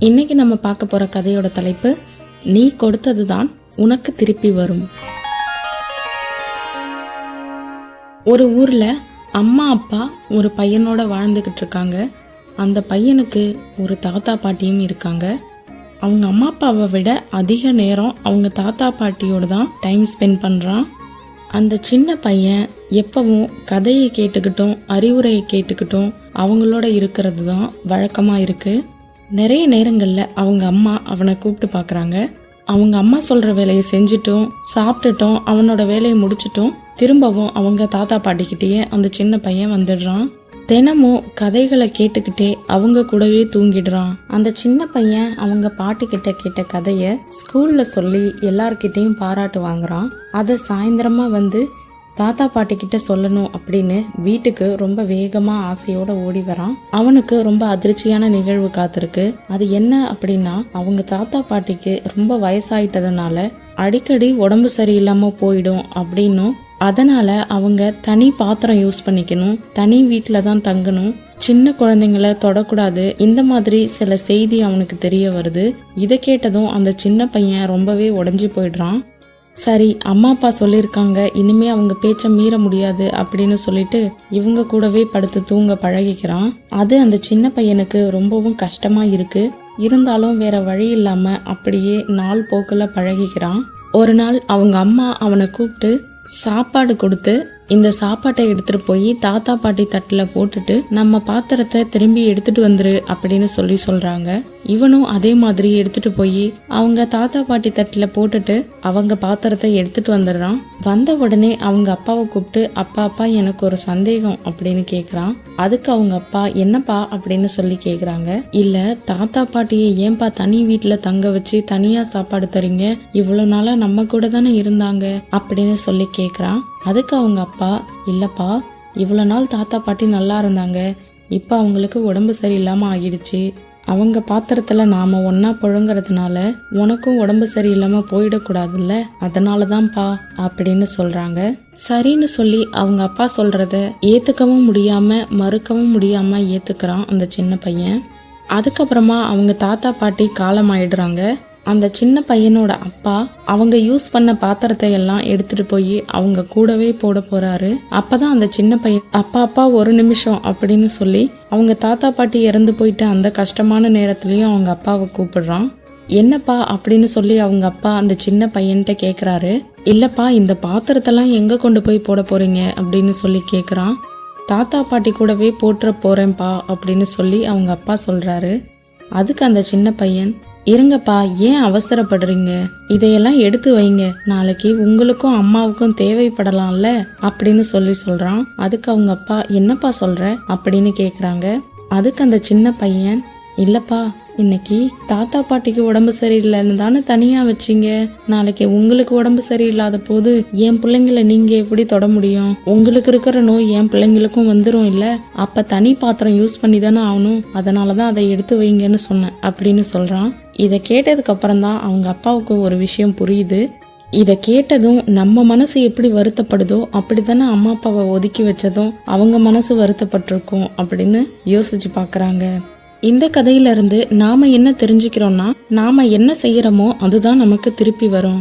இன்னைக்கு நம்ம பார்க்க போற கதையோட தலைப்பு, நீ கொடுத்தது தான் உனக்கு திருப்பி வரும். ஒரு ஊர்ல அம்மா அப்பா ஒரு பையனோட வாழ்ந்துகிட்டு இருக்காங்க. அந்த பையனுக்கு ஒரு தாத்தா பாட்டியும் இருக்காங்க. அவங்க அம்மா அப்பாவை விட அதிக நேரம் அவங்க தாத்தா பாட்டியோட தான் டைம் ஸ்பெண்ட் பண்றான். அந்த சின்ன பையன் எப்பவும் கதையை கேட்டுக்கிட்டும் அறிவுரையை கேட்டுக்கிட்டும் அவங்களோட இருக்கிறது தான் வழக்கமா இருக்கு. நிறைய நேரங்களில் அவங்க அம்மா அவனை கூப்பிட்டு பார்க்குறாங்க. அவங்க அம்மா சொல்கிற வேலையை செஞ்சுட்டும் சாப்பிட்டுட்டும் அவனோட வேலையை முடிச்சிட்டும் திரும்பவும் அவங்க தாத்தா பாட்டிக்கிட்டேயே அந்த சின்ன பையன் வந்துடுறான். தினமும் கதைகளை கேட்டுக்கிட்டே அவங்க கூடவே தூங்கிடுறான். அந்த சின்ன பையன் அவங்க பாட்டிக்கிட்ட கேட்ட கதையை ஸ்கூலில் சொல்லி எல்லார்கிட்டையும் பாராட்டு வாங்குறான். அதை சாயந்தரமா வந்து தாத்தா பாட்டி கிட்ட சொல்லணும் அப்படின்னு வீட்டுக்கு ரொம்ப வேகமா ஆசையோட ஓடி வரான். அவனுக்கு ரொம்ப அதிர்ச்சியான நிகழ்வு காத்திருக்கு. அது என்ன அப்படின்னா, அவங்க தாத்தா பாட்டிக்கு ரொம்ப வயசாயிட்டதுனால அடிக்கடி உடம்பு சரியில்லாம போயிடும் அப்படின்னும், அதனால அவங்க தனி பாத்திரம் யூஸ் பண்ணிக்கணும், தனி வீட்டில தான் தங்கணும், சின்ன குழந்தைங்களை தொடக்கூடாது, இந்த மாதிரி சில செய்தி அவனுக்கு தெரிய வருது. இதை கேட்டதும் அந்த சின்ன பையன் ரொம்பவே உடைஞ்சு போயிடுறான். சரி, அம்மா அப்பா சொல்லியிருக்காங்க, இனிமே அவங்க பேச்ச மீற முடியாது அப்படின்னு சொல்லிட்டு இவங்க கூடவே படுத்து தூங்க பழகிக்கிறான். அது அந்த சின்ன பையனுக்கு ரொம்பவும் கஷ்டமா இருக்கு. இருந்தாலும் வேற வழி இல்லாம அப்படியே நாள் போக்குல பழகிக்கிறான். ஒரு நாள் அவங்க அம்மா அவனை கூப்பிட்டு சாப்பாடு கொடுத்து, இந்த சாப்பாட்டை எடுத்துட்டு போய் தாத்தா பாட்டி தட்டுல போட்டுட்டு நம்ம பாத்திரத்தை திரும்பி எடுத்துட்டு வந்துரு அப்படின்னு சொல்றாங்க. இவனும் அதே மாதிரி எடுத்துட்டு போய் அவங்க தாத்தா பாட்டி தட்டுல போட்டுட்டு அவங்க பாத்திரத்தை எடுத்துட்டு வந்துடுறான். வந்த உடனே அவங்க அப்பாவை கூப்பிட்டு, அப்பா எனக்கு ஒரு சந்தேகம் அப்படின்னு கேக்குறான். அதுக்கு அவங்க அப்பா, என்னப்பா அப்படின்னு சொல்லி கேக்குறாங்க. இல்ல, தாத்தா பாட்டியை ஏன்பா தனி வீட்டுல தங்க வச்சு தனியா சாப்பாடு தரீங்க, இவ்வளவு நாளா நம்ம கூட தானே இருந்தாங்க அப்படின்னு சொல்லி கேக்குறான். அதுக்கு அவங்க அப்பா, இல்லப்பா, இவ்வளவு நாள் தாத்தா பாட்டி நல்லா இருந்தாங்க, இப்ப அவங்களுக்கு உடம்பு சரியில்லாம ஆகிடுச்சு, அவங்க பாத்திரத்துல நாம ஒன்னா புழங்குறதுனால உனக்கும் உடம்பு சரியில்லாம போயிடக்கூடாதுல்ல, அதனாலதான்ப்பா அப்படின்னு சொல்றாங்க. சரின்னு சொல்லி அவங்க அப்பா சொல்றத ஏத்துக்கவும் முடியாம மறுக்கவும் முடியாம ஏத்துக்கிறான் அந்த சின்ன பையன். அதுக்கப்புறமா அவங்க தாத்தா பாட்டி காலம் ஆயிடுறாங்க. அந்த சின்ன பையனோட அப்பா அவங்க யூஸ் பண்ண பாத்திரத்தை எல்லாம் எடுத்துட்டு போய் அவங்க கூடவே போட போறாரு. அப்பதான் அந்த சின்ன பையன், அப்பா ஒரு நிமிஷம் அப்படின்னு சொல்லி அவங்க தாத்தா பாட்டி இறந்து போயிட்டு அந்த கஷ்டமான நேரத்திலயும் அவங்க அப்பாவை கூப்பிடுறான். என்னப்பா அப்படின்னு சொல்லி அவங்க அப்பா அந்த சின்ன பையன்கிட்ட கேக்குறாரு. இல்லப்பா, இந்த பாத்திரத்தெல்லாம் எங்க கொண்டு போய் போட போறீங்க அப்படின்னு சொல்லி கேக்குறான். தாத்தா பாட்டி கூடவே போட்டுற போறேன்ப்பா அப்படின்னு சொல்லி அவங்க அப்பா சொல்றாரு. அதுக்கு அந்த சின்ன பையன், இருங்கப்பா, ஏன் அவசரப்படுறீங்க, இதையெல்லாம் எடுத்து வைங்க, நாளைக்கு உங்களுக்கும் அம்மாவுக்கும் தேவைப்படலாம்ல அப்படின்னு சொல்றான். அதுக்கு அவங்க அப்பா, என்னப்பா சொல்ற அப்படின்னு கேக்குறாங்க. அதுக்கு அந்த சின்ன பையன், இல்லப்பா, இன்னைக்கு தாத்தா பாட்டிக்கு உடம்பு சரியில்லைன்னு தானே தனியா வச்சீங்க, நாளைக்கு உங்களுக்கு உடம்பு சரியில்லாத போது என் பிள்ளைங்களை நீங்க எப்படி தொட முடியும், உங்களுக்கு இருக்கிற நோய் என் பிள்ளைங்களுக்கும் வந்துரும் இல்ல, அப்ப தனி பாத்திரம் யூஸ் பண்ணி தானே ஆகணும், அதனாலதான் அதை எடுத்து வைங்கன்னு சொன்னேன் அப்படின்னு சொல்றான். இதை கேட்டதுக்கு அப்புறம் தான் அவங்க அப்பாவுக்கு ஒரு விஷயம் புரியுது. இதை கேட்டதும் நம்ம மனசு எப்படி வருத்தப்படுதோ அப்படித்தானே அம்மா அப்பாவை ஒதுக்கி வச்சதும் அவங்க மனசு வருத்தப்பட்டிருக்கும் அப்படின்னு யோசிச்சு பாக்குறாங்க. இந்த கதையில இருந்து நாம என்ன தெரிஞ்சுக்கிறோம்னா, நாம என்ன செய்யறோமோ அதுதான் நமக்கு திருப்பி வரும்.